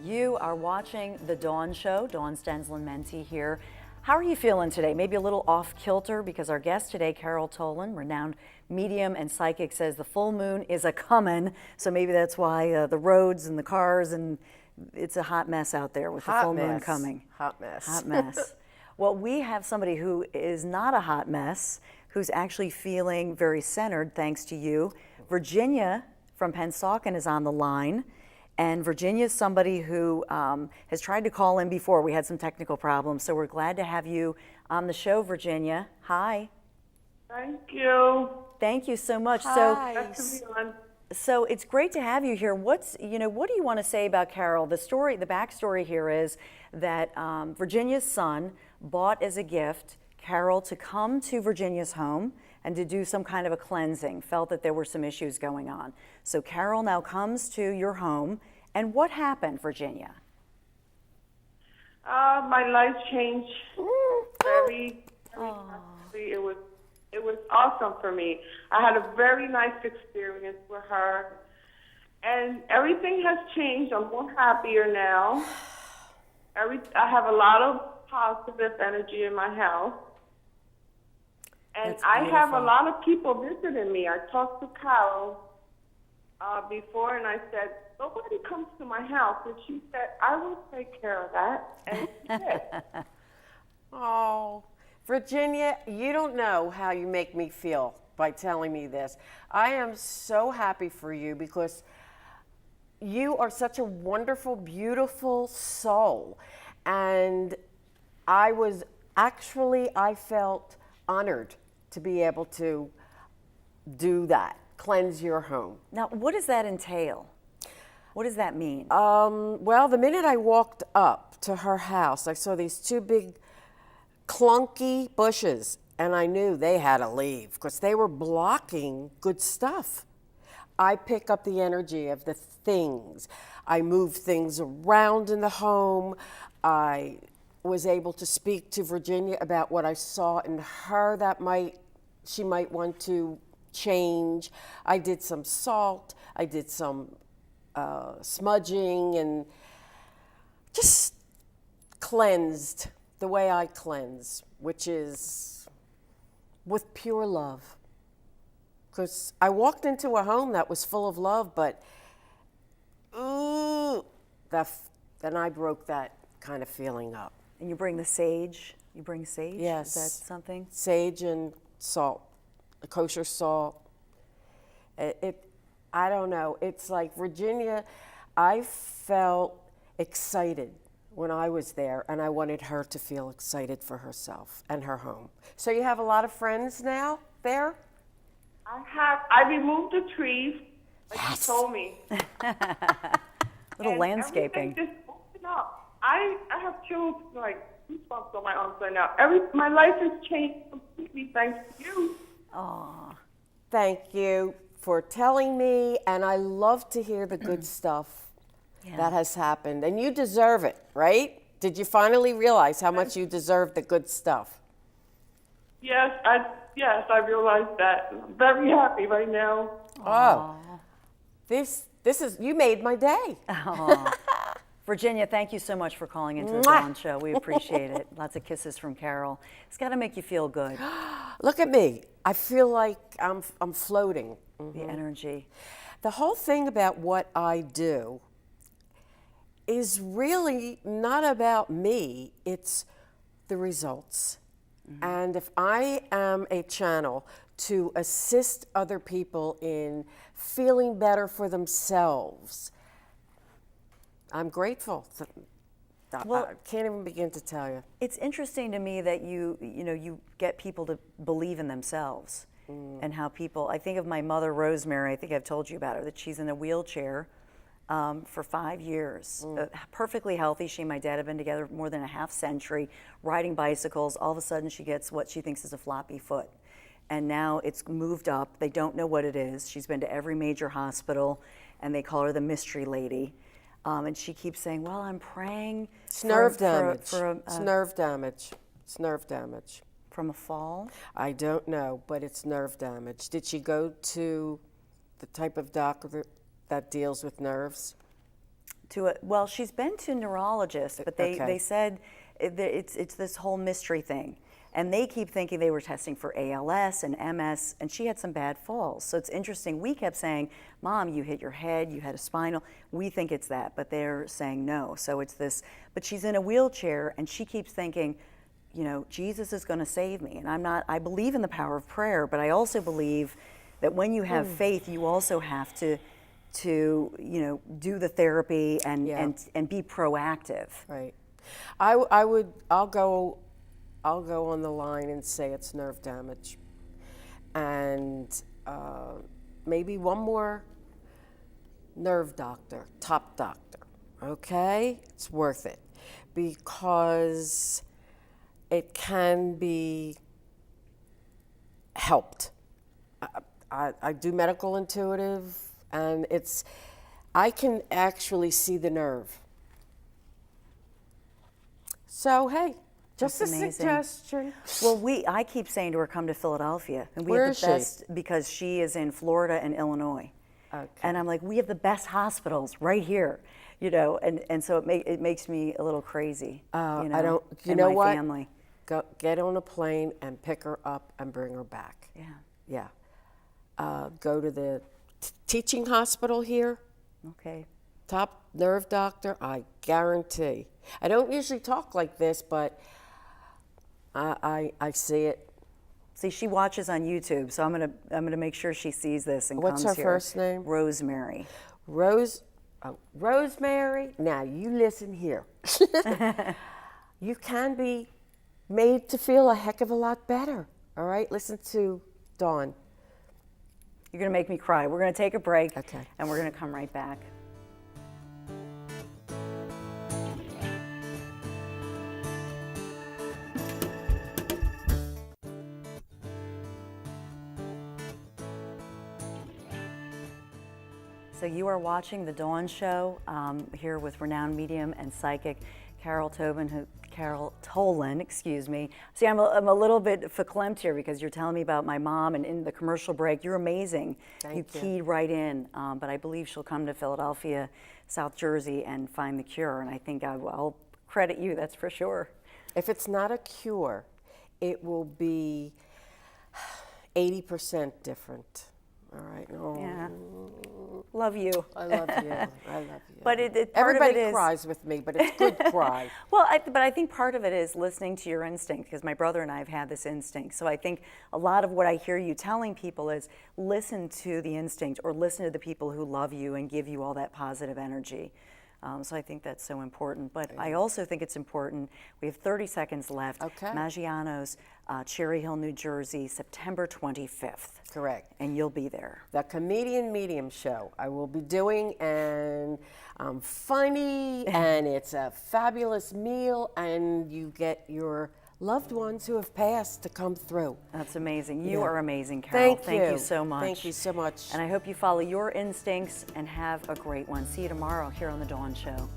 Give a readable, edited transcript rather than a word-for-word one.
You are watching The Dawn Show. Dawn Stensland-Menti here. How are you feeling today? Maybe a little off kilter because our guest today, Carol Tolan, renowned medium and psychic, says the full moon is a-comin'. So maybe that's why the roads and the cars, and it's a hot mess out there with the full moon coming. Hot mess. Hot mess. Well, we have somebody who is not a hot mess, who's actually feeling very centered thanks to you. Virginia from Pennsauken is on the line. And Virginia is somebody who has tried to call in before. We had some technical problems, so we're glad to have you on the show, Virginia. Hi. Thank you. Thank you so much. Hi. So it's great to have you here. What do you want to say about Carol? The backstory here is that Virginia's son bought as a gift Carol to come to Virginia's home and to do some kind of a cleansing, felt that there were some issues going on. So Carol now comes to your home, and what happened, Virginia? My life changed very drastically. It was awesome for me. I had a very nice experience with her, and everything has changed. I'm more happier now. I have a lot of positive energy in my house. And I have a lot of people visiting me. I talked to Carol before, and I said, nobody comes to my house. And she said, I will take care of that. And she did. Oh, Virginia, you don't know how you make me feel by telling me this. I am so happy for you because you are such a wonderful, beautiful soul. And I felt honored to be able to do that, cleanse your home. Now, what does that entail? What does that mean? Well, the minute I walked up to her house, I saw these two big clunky bushes, and I knew they had to leave because they were blocking good stuff. I pick up the energy of the things. I move things around in the home. I was able to speak to Virginia about what I saw in her that she might want to change. I did some salt, I did some smudging, and just cleansed the way I cleanse, which is with pure love. Because I walked into a home that was full of love, but then I broke that kind of feeling up. And you bring the sage? You bring sage? Yes. Is that something? Sage and salt, kosher salt. I don't know. It's like Virginia, I felt excited when I was there, and I wanted her to feel excited for herself and her home. So you have a lot of friends now there? I removed the trees, like you told me. Little landscaping. Everything just opened up. I have chills, like goosebumps on my arms right now. My life has changed completely thanks to you. Aw. Thank you for telling me, and I love to hear the good stuff that has happened. And you deserve it, right? Did you finally realize how much you deserve the good stuff? Yes, I realized that. I'm very happy right now. Oh, this is, you made my day. Virginia, thank you so much for calling into the Dawn Show. We appreciate it. Lots of kisses from Carol. It's got to make you feel good. Look at me. I feel like I'm floating. The energy. The whole thing about what I do is really not about me. It's the results. And if I am a channel to assist other people in feeling better for themselves, I'm grateful. Well, I can't even begin to tell you. It's interesting to me that you get people to believe in themselves and how people, I think of my mother, Rosemary, I think I've told you about her, that she's in a wheelchair for 5 years, perfectly healthy. She and my dad have been together more than a half century, riding bicycles. All of a sudden she gets what she thinks is a floppy foot. And now it's moved up. They don't know what it is. She's been to every major hospital, and they call her the mystery lady. And she keeps saying, well, I'm praying. It's nerve damage. It's nerve damage. It's nerve damage. From a fall? I don't know, but it's nerve damage. Did she go to the type of doctor that deals with nerves? Well, she's been to neurologists, but they Okay. said it's this whole mystery thing. And they keep thinking they were testing for ALS and MS, and she had some bad falls. So it's interesting. We kept saying, Mom, you hit your head, you had a spinal. We think it's that, but they're saying no. So it's this, but she's in a wheelchair, and she keeps thinking, you know, Jesus is going to save me. And I believe in the power of prayer, but I also believe that when you have faith, you also have to you know, do the therapy and be proactive. Right. I'll go on the line and say it's nerve damage, and maybe one more nerve doctor, top doctor. Okay, it's worth it because it can be helped. I do medical intuitive, and I can actually see the nerve. So hey, just That's a amazing. suggestion. Well, I keep saying to her, come to Philadelphia. And we Where have is the she? best, because she is in Florida and Illinois. Okay. And I'm like, we have the best hospitals right here, you know, and so it makes me a little crazy, you know, I don't. You and know my what? family. Get on a plane and pick her up and bring her back. Yeah. Yeah. Go to the teaching hospital here. Okay. Top nerve doctor, I guarantee. I don't usually talk like this, but I see it. See, she watches on YouTube, so I'm gonna make sure she sees this and What's comes her here. first name? Rosemary. Rosemary, now you listen here. You can be made to feel a heck of a lot better. All right, listen to Dawn. You're gonna make me cry. We're gonna take a break, Okay. and we're gonna come right back. So you are watching The Dawn Show here with renowned medium and psychic Carol Tolan, excuse me. See, I'm a little bit verklempt here because you're telling me about my mom, and in the commercial break, you're amazing. Thank you. Keyed right in, but I believe she'll come to Philadelphia, South Jersey, and find the cure, and I think I'll credit you, that's for sure. If it's not a cure, it will be 80% different. All right. Oh, Yeah. Love you. I love you. I love you. But part Everybody of it is, cries with me, but it's good cry. well, but I think part of it is listening to your instinct, because my brother and I have had this instinct. So I think a lot of what I hear you telling people is listen to the instinct, or listen to the people who love you and give you all that positive energy. So I think that's so important. But I also think it's important, we have 30 seconds left. Okay. Maggiano's, Cherry Hill, New Jersey, September 25th. Correct. And you'll be there. The Comedian Medium Show I will be doing, and I'm funny, and it's a fabulous meal, and you get your loved ones who have passed to come through. That's amazing. You Yeah. are amazing, Carol. Thank you. So much. Thank you so much. And I hope you follow your instincts and have a great one. See you tomorrow here on The Dawn Show.